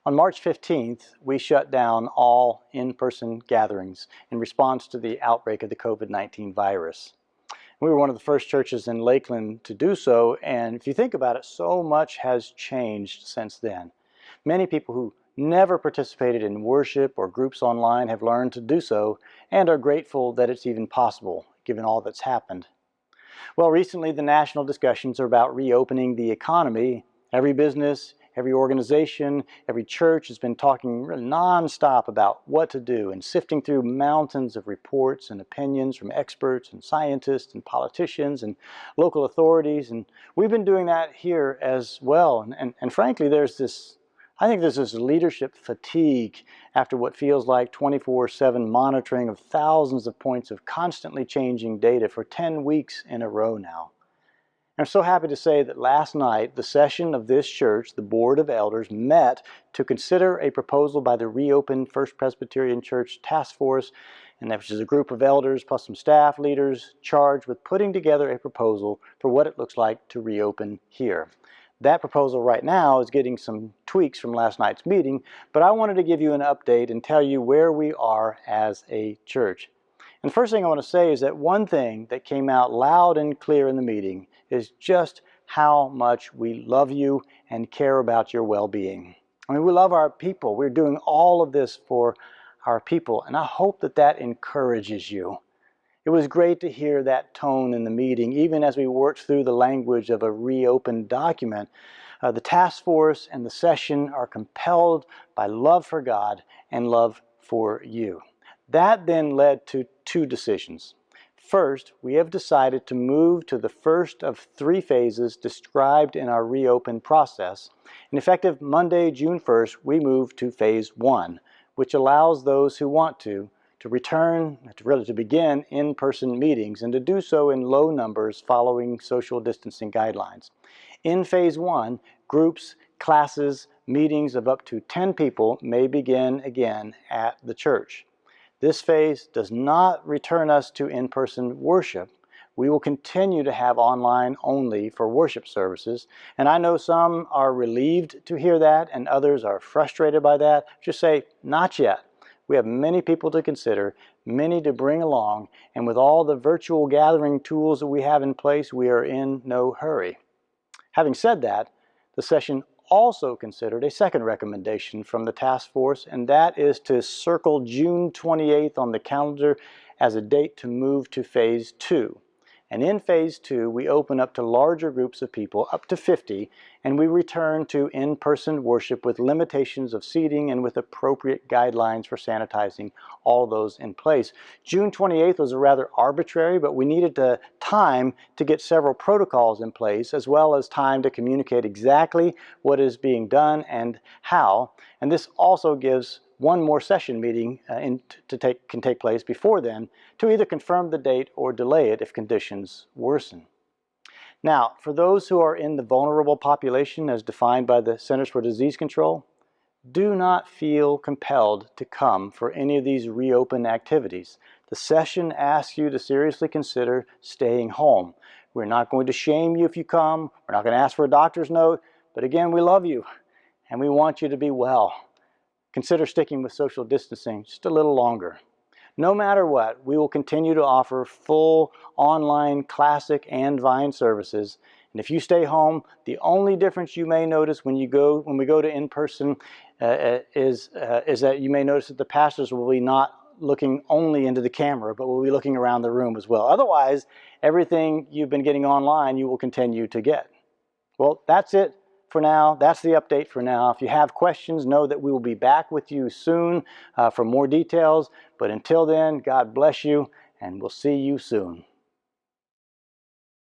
On March 15th, we shut down all in-person gatherings in response to the outbreak of the COVID-19 virus. We were one of the first churches in Lakeland to do so, and if you think about it, so much has changed since then. Many people who never participated in worship or groups online have learned to do so and are grateful that it's even possible, given all that's happened. Well, recently the national discussions are about reopening the economy. Every business, every organization, every church has been talking really nonstop about what to do and sifting through mountains of reports and opinions from experts and scientists and politicians and local authorities. And we've been doing that here as well. And frankly, I think there's this leadership fatigue after what feels like 24/7 monitoring of thousands of points of constantly changing data for 10 weeks in a row now. I'm so happy to say that last night, the session of this church, the Board of Elders, met to consider a proposal by the reopened First Presbyterian Church Task Force, and which is a group of elders plus some staff leaders charged with putting together a proposal for what it looks like to reopen here. That proposal right now is getting some tweaks from last night's meeting, but I wanted to give you an update and tell you where we are as a church. And the first thing I want to say is that one thing that came out loud and clear in the meeting is just how much we love you and care about your well-being. I mean, we love our people. We're doing all of this for our people, and I hope that that encourages you. It was great to hear that tone in the meeting, even as we worked through the language of a reopened document. The task force and the session are compelled by love for God and love for you. That then led to two decisions. First, we have decided to move to the first of 3 phases described in our reopen process. And effective Monday, June 1st, we move to phase 1, which allows those who want to begin in-person meetings and to do so in low numbers following social distancing guidelines. In phase 1, groups, classes, meetings of up to 10 people may begin again at the church. This phase does not return us to in-person worship. We will continue to have online only for worship services, and I know some are relieved to hear that and others are frustrated by that. Just say, not yet. We have many people to consider, many to bring along, and with all the virtual gathering tools that we have in place, we are in no hurry. Having said that, the session also considered a second recommendation from the task force, and that is to circle June 28th on the calendar as a date to move to phase 2. And in phase 2, we open up to larger groups of people, up to 50, and we return to in-person worship with limitations of seating and with appropriate guidelines for sanitizing, all those in place. June 28th was a rather arbitrary, but we needed time to get several protocols in place, as well as time to communicate exactly what is being done and how. And this also gives one more session meeting can take place before then to either confirm the date or delay it if conditions worsen. Now, for those who are in the vulnerable population as defined by the Centers for Disease Control, do not feel compelled to come for any of these reopen activities. The session asks you to seriously consider staying home. We're not going to shame you if you come. We're not going to ask for a doctor's note. But again, we love you and we want you to be well. Consider sticking with social distancing just a little longer. No matter what, we will continue to offer full online classic and Vine services. And if you stay home, the only difference you may notice when we go to in-person is that you may notice that the pastors will be not looking only into the camera, but will be looking around the room as well. Otherwise, everything you've been getting online, you will continue to get. Well, that's it for now. That's the update for now. If you have questions, know that we will be back with you soon for more details. But until then, God bless you, and we'll see you soon.